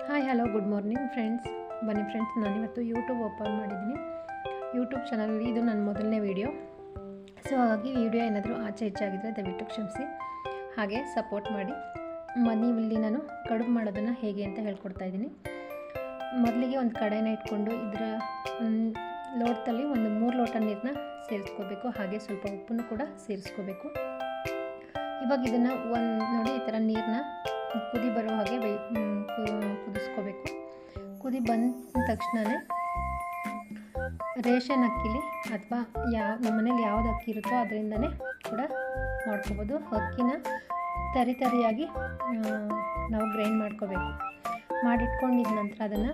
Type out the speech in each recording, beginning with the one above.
Hi hello good morning friends. ಬನ್ನಿ friends, ನಾನಿವತ್ತು YouTube open ಮಾಡಿದ್ದೀನಿ. ಯೂಟ್ಯೂಬ್ ಚಾನಲಲ್ಲಿ ಇದು ನನ್ನ ಮೊದಲನೇ ವೀಡಿಯೋ. ಸೊ ಹಾಗಾಗಿ ವೀಡಿಯೋ ಏನಾದರೂ ಆಚೆ ಹೆಚ್ಚಾಗಿದ್ದರೆ ದಯವಿಟ್ಟು ಕ್ಷಮಿಸಿ, ಹಾಗೆ ಸಪೋರ್ಟ್ ಮಾಡಿ. ಇಲ್ಲಿ ನಾನು ಕಡುಬು ಮಾಡೋದನ್ನು ಹೇಗೆ ಅಂತ ಹೇಳ್ಕೊಡ್ತಾ ಇದ್ದೀನಿ. ಮೊದಲಿಗೆ ಒಂದು ಕಡಾಯಿನ ಇಟ್ಕೊಂಡು ಇದರ ಲೋಟದಲ್ಲಿ ಒಂದು 3 ಲೋಟ ನೀರನ್ನ ಸೇರಿಸ್ಕೋಬೇಕು. ಹಾಗೆ ಸ್ವಲ್ಪ ಉಪ್ಪನ್ನು ಕೂಡ ಸೇರಿಸ್ಕೋಬೇಕು. ಇವಾಗ ಇದನ್ನು ನೋಡಿ ಈ ಥರ ನೀರನ್ನ ಕುದಿ ಬರೋ ಹಾಗೆ ಕುದಿಸ್ಕೋಬೇಕು. ಕುದಿ ಬಂದ ತಕ್ಷಣವೇ ರೇಷನ್ ಅಕ್ಕಿಲಿ ಅಥವಾ ನಮ್ಮ ಮನೇಲಿ ಯಾವ್ದು ಅಕ್ಕಿ ಇರುತ್ತೋ ಅದರಿಂದನೇ ಕೂಡ ಮಾಡ್ಕೋಬೋದು. ಅಕ್ಕಿನ ತರಿಯಾಗಿ ನಾವು ಗ್ರೈಂಡ್ ಮಾಡ್ಕೋಬೇಕು. ಮಾಡಿಟ್ಕೊಂಡಿದ ನಂತರ ಅದನ್ನು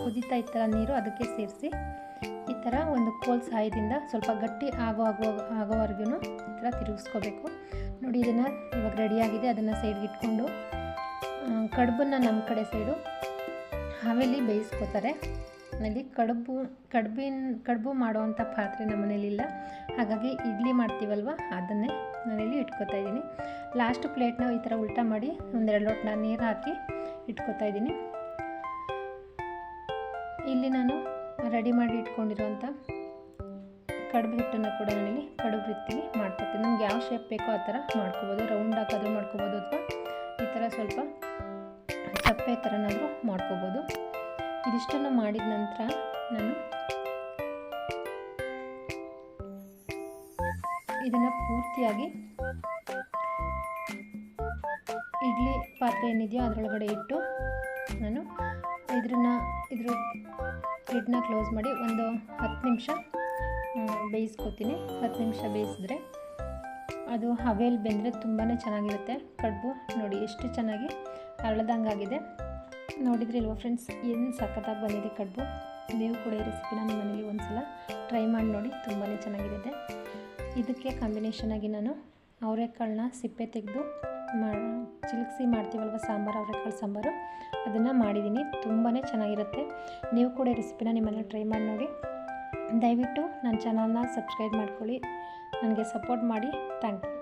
ಕುದೀತಾ ಇತ್ತಲ್ಲ ನೀರು, ಅದಕ್ಕೆ ಸೇರಿಸಿ ಈ ಥರ ಒಂದು ಕೋಲ್ ಸಹಾಯದಿಂದ ಸ್ವಲ್ಪ ಗಟ್ಟಿ ಆಗೋವರೆಗೂ ಈ ಥರ ತಿರುಗಿಸ್ಕೋಬೇಕು. ನೋಡಿ, ಇದನ್ನು ಇವಾಗ ರೆಡಿಯಾಗಿದೆ. ಅದನ್ನು ಸೈಡ್ಗೆ ಇಟ್ಕೊಂಡು ಕಡುಬನ್ನು ನಮ್ಮ ಕಡೆ ಸೈಡು ಹವೆಲಿ ಬೇಯಿಸ್ಕೋತಾರೆ. ಅಲ್ಲಿ ಕಡುಬು ಮಾಡೋವಂಥ ಪಾತ್ರೆ ನಮ್ಮ ಮನೇಲಿಲ್ಲ, ಹಾಗಾಗಿ ಇಡ್ಲಿ ಮಾಡ್ತೀವಲ್ವ ಅದನ್ನೇ ನಾನಿಲ್ಲಿ ಇಟ್ಕೋತಾ ಇದ್ದೀನಿ. ಲಾಸ್ಟ್ ಪ್ಲೇಟ್ನ ಈ ಥರ ಉಲ್ಟಾ ಮಾಡಿ 1-2 ಲೋಟ ನೀರು ಹಾಕಿ ಇಟ್ಕೋತಾ ಇದ್ದೀನಿ. ಇಲ್ಲಿ ನಾನು ರೆಡಿ ಮಾಡಿ ಇಟ್ಕೊಂಡಿರುವಂಥ ಕಡುಬು ಹಿಟ್ಟನ್ನು ಕೂಡ ನಾನಿಲ್ಲಿ ಕಡುಬು ರೀತಿಲಿ ಮಾಡ್ಕೊತೀನಿ. ನಮ್ಗೆ ಯಾವ ಶೇಪ್ ಬೇಕೋ ಆ ಥರ ಮಾಡ್ಕೋಬೋದು. ರೌಂಡ್ ಹಾಕಾದರೂ ಮಾಡ್ಕೋಬೋದು, ಅಥವಾ ಈ ಥರ ಸ್ವಲ್ಪ ಚಪ್ಪೆ ಥರನಾದರೂ ಮಾಡ್ಕೋಬೋದು. ಇದಿಷ್ಟನ್ನು ಮಾಡಿದ ನಂತರ ನಾನು ಇದನ್ನು ಪೂರ್ತಿಯಾಗಿ ಇಡ್ಲಿ ಪಾತ್ರೆ ಏನಿದೆಯೋ ಅದರೊಳಗಡೆ ಇಟ್ಟು ನಾನು ಲಿಡ್ನ ಕ್ಲೋಸ್ ಮಾಡಿ ಒಂದು 10 ನಿಮಿಷ ಬೇಯಿಸ್ಕೊತೀನಿ. 10 ನಿಮಿಷ ಬೇಯಿಸಿದ್ರೆ ಅದು ಹವೆಯಲ್ಲಿ ಬೆಂದರೆ ತುಂಬಾ ಚೆನ್ನಾಗಿರುತ್ತೆ. ಕಡುಬು ನೋಡಿ ಎಷ್ಟು ಚೆನ್ನಾಗಿ ಅರಳ್ದಂಗಾಗಿದೆ. ನೋಡಿದ್ರಿ ಅಲ್ವಾ ಫ್ರೆಂಡ್ಸ್, ಏನು ಸಖತ್ತಾಗಿ ಬಂದಿದೆ ಕಡುಬು. ನೀವು ಕೂಡ ಈ ರೆಸಿಪಿನ ನಿಮ್ಮ ಮನೇಲಿ ಒಂದ್ಸಲ ಟ್ರೈ ಮಾಡಿ ನೋಡಿ, ತುಂಬಾ ಚೆನ್ನಾಗಿರುತ್ತೆ. ಇದಕ್ಕೆ ಕಾಂಬಿನೇಷನಾಗಿ ನಾನು ಅವರೆಕಾಳನ್ನ ಸಿಪ್ಪೆ ತೆಗೆದು ಚಿಲ್ಕ್ಸಿ ಮಾಡ್ತೀವಲ್ವ ಸಾಂಬಾರು, ಅವರೆಕಾಳು ಸಾಂಬಾರು, ಅದನ್ನು ಮಾಡಿದ್ದೀನಿ. ತುಂಬಾ ಚೆನ್ನಾಗಿರುತ್ತೆ. ನೀವು ಕೂಡ ಈ ರೆಸಿಪಿನ ನಿಮ್ಮಲ್ಲಿ ಟ್ರೈ ಮಾಡಿ ನೋಡಿ. ದಯವಿಟ್ಟು ನನ್ನ ಚಾನಲ್ನ ಸಬ್ಸ್ಕ್ರೈಬ್ ಮಾಡ್ಕೊಳ್ಳಿ, ನನಗೆ ಸಪೋರ್ಟ್ ಮಾಡಿ. Thank you.